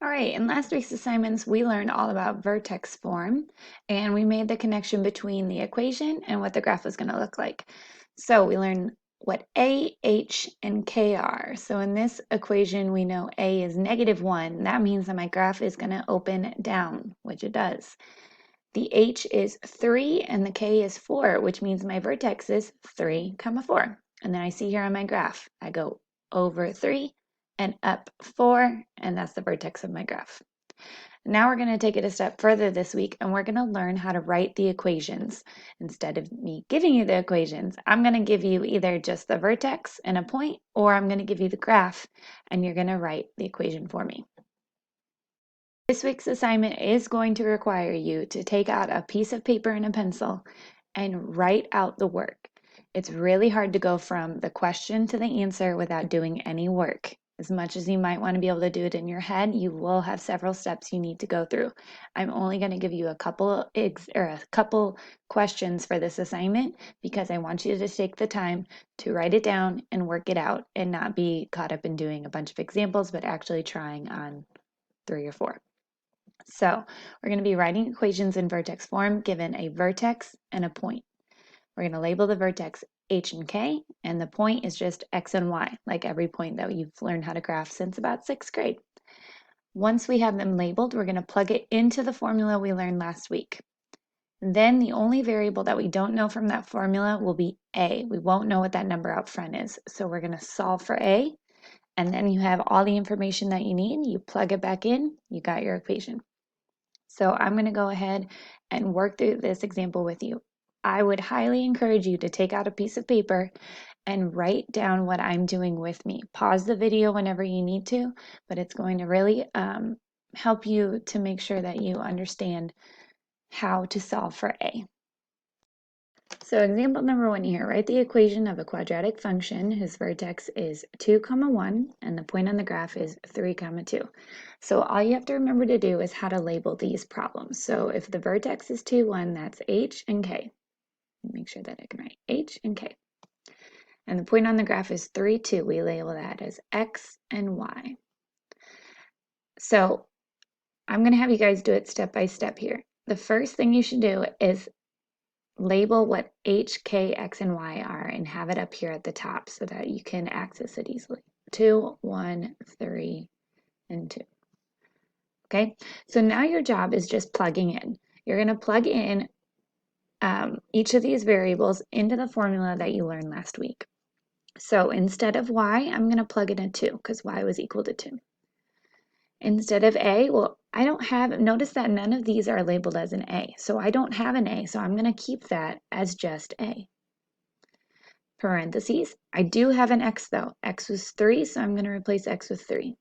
All right, in last week's assignments, we learned all about vertex form, and we made the connection between the equation and what the graph was going to look like. So we learned what A, H, and K are. So in this equation, we know A is -1. That means that my graph is going to open down, which it does. The H is 3 and the K is 4, which means my vertex is 3, 4. And then I see here on my graph, I go over 3 and up 4, and that's the vertex of my graph. Now we're going to take it a step further this week, and we're going to learn how to write the equations. Instead of me giving you the equations, I'm going to give you either just the vertex and a point, or I'm going to give you the graph, and you're going to write the equation for me. This week's assignment is going to require you to take out a piece of paper and a pencil and write out the work. It's really hard to go from the question to the answer without doing any work. As much as you might want to be able to do it in your head, you will have several steps you need to go through. I'm only going to give you a couple questions for this assignment because I want you to take the time to write it down and work it out and not be caught up in doing a bunch of examples, but actually trying on 3 or 4. So we're going to be writing equations in vertex form given a vertex and a point. We're going to label the vertex H and K, and the point is just X and Y, like every point that you've learned how to graph since about 6th grade. Once we have them labeled, we're going to plug it into the formula we learned last week. Then the only variable that we don't know from that formula will be A. We won't know what that number out front is. So we're going to solve for A, and then you have all the information that you need. You plug it back in, you got your equation. So I'm going to go ahead and work through this example with you. I would highly encourage you to take out a piece of paper and write down what I'm doing with me. Pause the video whenever you need to, but it's going to really help you to make sure that you understand how to solve for A. So example number 1 here, write the equation of a quadratic function whose vertex is 2, 1, and the point on the graph is 3, 2. So all you have to remember to do is how to label these problems. So if the vertex is 2, 1, that's H and K. Make sure that I can write H and K. And the point on the graph is 3, 2. We label that as X and Y. So I'm going to have you guys do it step by step here. The first thing you should do is label what H, K, X, and Y are and have it up here at the top so that you can access it easily. 2, 1, 3, and 2. Okay, so now your job is just plugging in. You're going to plug in each of these variables into the formula that you learned last week. So instead of Y, I'm going to plug in a 2 because Y was equal to 2. Instead of A, well, I don't have, notice that none of these are labeled as an A. So I don't have an A, so I'm going to keep that as just A. Parentheses, I do have an X though. X was 3, so I'm going to replace X with 3.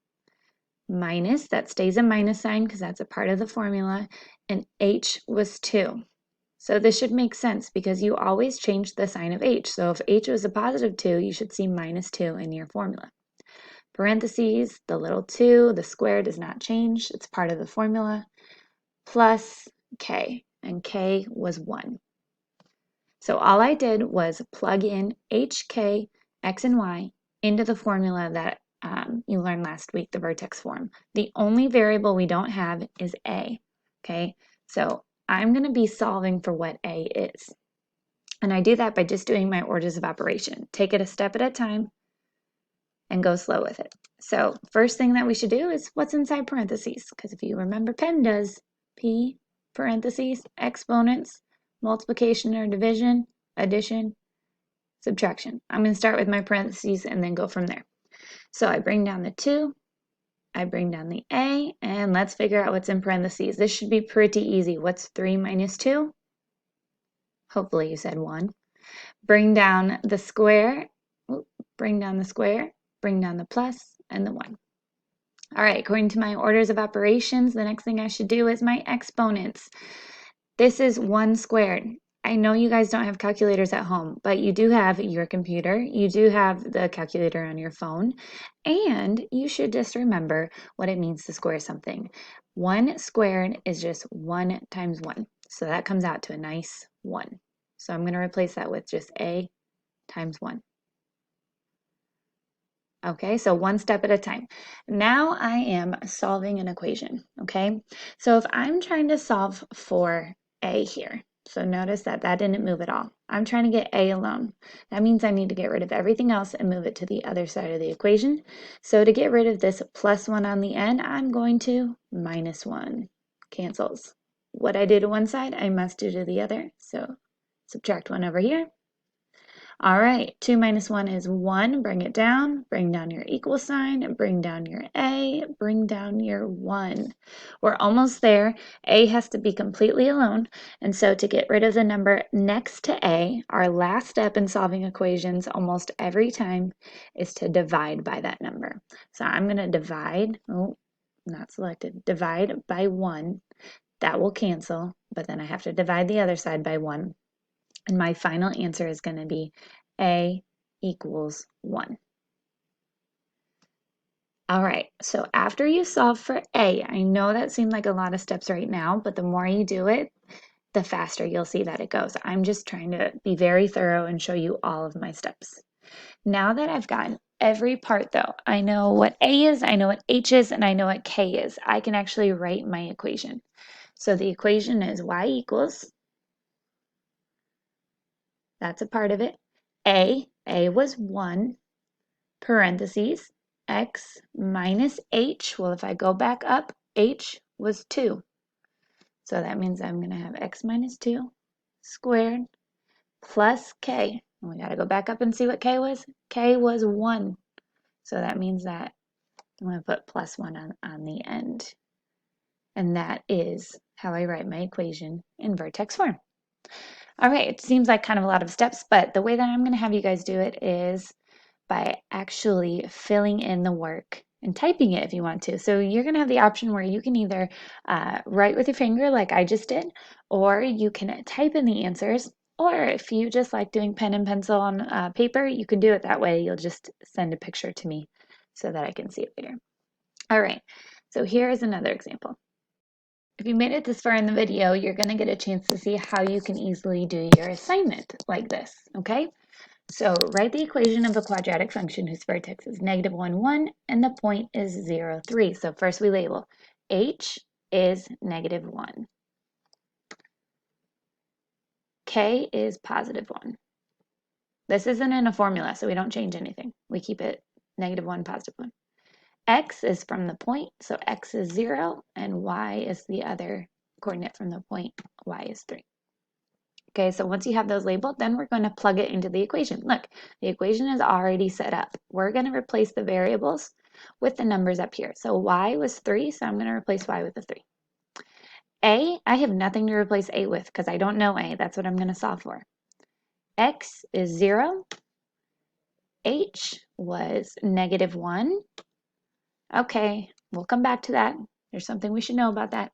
Minus, that stays a minus sign because that's a part of the formula, and H was 2. So this should make sense because you always change the sign of H. So if H was a positive 2, you should see minus 2 in your formula. Parentheses, the little 2, the square does not change. It's part of the formula. Plus K, and K was 1. So all I did was plug in H, K, X, and Y into the formula that you learned last week, the vertex form. The only variable we don't have is A, okay? So I'm going to be solving for what A is. And I do that by just doing my orders of operation. Take it a step at a time and go slow with it. So first thing that we should do is what's inside parentheses, because if you remember Penn does, P, parentheses, exponents, multiplication or division, addition, subtraction. I'm going to start with my parentheses and then go from there. So I bring down the 2, I bring down the A, and let's figure out what's in parentheses. This should be pretty easy. What's 3 minus 2? Hopefully you said 1. Bring down the square, bring down the square, bring down the plus, and the 1. All right, according to my orders of operations, the next thing I should do is my exponents. This is 1 squared. I know you guys don't have calculators at home, but you do have your computer, you do have the calculator on your phone, and you should just remember what it means to square something. 1 squared is just 1 times 1, so that comes out to a nice 1. So I'm going to replace that with just A times 1. Okay, so one step at a time. Now I am solving an equation, okay? So if I'm trying to solve for a here, so notice that that didn't move at all. I'm trying to get a alone. That means I need to get rid of everything else and move it to the other side of the equation. So to get rid of this plus 1 on the end, I'm going to minus 1. Cancels. What I do to one side, I must do to the other. So subtract 1 over here. All right, 2 minus 1 is 1. Bring down your equal sign, bring down your A, bring down your 1. We're almost there. A has to be completely alone, and so to get rid of the number next to A, our last step in solving equations almost every time is to divide by that number. So I'm going to divide, oh, not selected, divide by 1. That will cancel, but then I have to divide the other side by 1. And my final answer is going to be A equals 1. All right, so after you solve for A, I know that seemed like a lot of steps right now, but the more you do it, the faster you'll see that it goes. I'm just trying to be very thorough and show you all of my steps. Now that I've gotten every part though, I know what A is, I know what H is, and I know what K is. I can actually write my equation. So the equation is y equals, that's a part of it. A was 1, parentheses, x minus h. Well, if I go back up, h was 2. So that means I'm going to have x minus 2 squared plus k. And we got to go back up and see what k was. K was 1. So that means that I'm going to put plus 1 on the end. And that is how I write my equation in Vertex form. All right, it seems like kind of a lot of steps, but the way that I'm going to have you guys do it is by actually filling in the work and typing it if you want to. So you're going to have the option where you can either write with your finger like I just did, or you can type in the answers, or if you just like doing pen and pencil on paper, you can do it that way. You'll just send a picture to me so that I can see it later. All right, so here is another example. If you made it this far in the video, you're going to get a chance to see how you can easily do your assignment like this, okay? So write the equation of a quadratic function whose vertex is negative 1, 1, and the point is 0, 3. So first we label h is negative 1. K is positive 1. This isn't in a formula, so we don't change anything. We keep it negative 1, positive 1. X is from the point, so x is 0, and y is the other coordinate from the point, y is 3. Okay, so once you have those labeled, then we're going to plug it into the equation. Look, the equation is already set up. We're going to replace the variables with the numbers up here. So y was 3, so I'm going to replace y with a 3. A, I have nothing to replace a with because I don't know a. That's what I'm going to solve for. X is 0. H was negative 1. Okay, we'll come back to that. There's something we should know about that.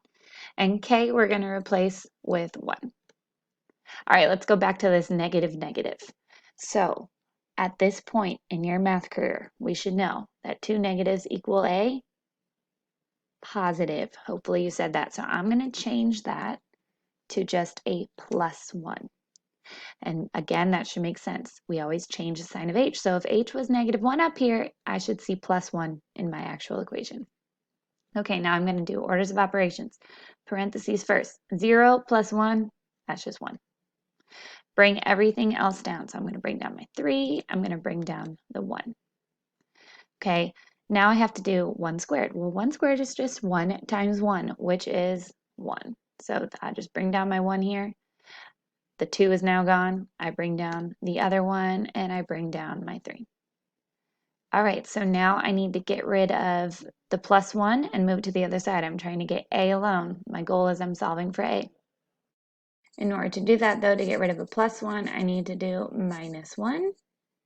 And k we're going to replace with 1. All right, let's go back to this negative negative. So at this point in your math career, we should know that 2 negatives equal a positive. Hopefully you said that. So I'm going to change that to just a plus 1. And again, that should make sense. We always change the sign of h. So if h was negative 1 up here, I should see plus 1 in my actual equation. Okay, now I'm going to do orders of operations. Parentheses first. 0 plus 1, that's just 1. Bring everything else down. So I'm going to bring down my 3. I'm going to bring down the 1. Okay, now I have to do 1 squared. Well, 1 squared is just 1 times 1, which is 1. So I just bring down my 1 here. The 2 is now gone. I bring down the other 1, and I bring down my 3. All right, so now I need to get rid of the plus 1 and move it to the other side. I'm trying to get a alone. My goal is I'm solving for a. In order to do that, though, to get rid of a plus 1, I need to do minus 1.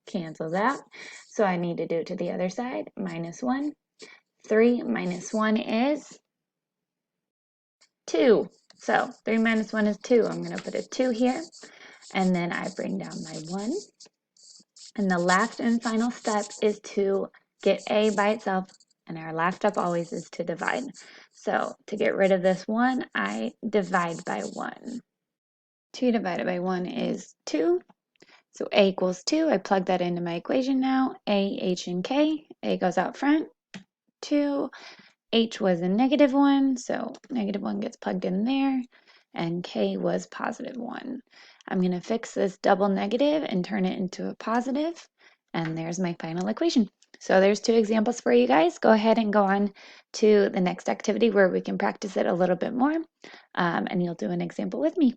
Cancels out. So I need to do it to the other side. Minus 1. 3 minus 1 is 2. So 3 minus 1 is 2. I'm going to put a 2 here. And then I bring down my 1. And the last and final step is to get a by itself. And our last step always is to divide. So to get rid of this 1, I divide by 1. 2 divided by 1 is 2. So A equals 2, I plug that into my equation now. A, H, and K. A goes out front, 2. H was a -1, so -1 gets plugged in there, and K was +1. I'm going to fix this double negative and turn it into a positive, and there's my final equation. So there's 2 examples for you guys. Go ahead and go on to the next activity where we can practice it a little bit more, and you'll do an example with me.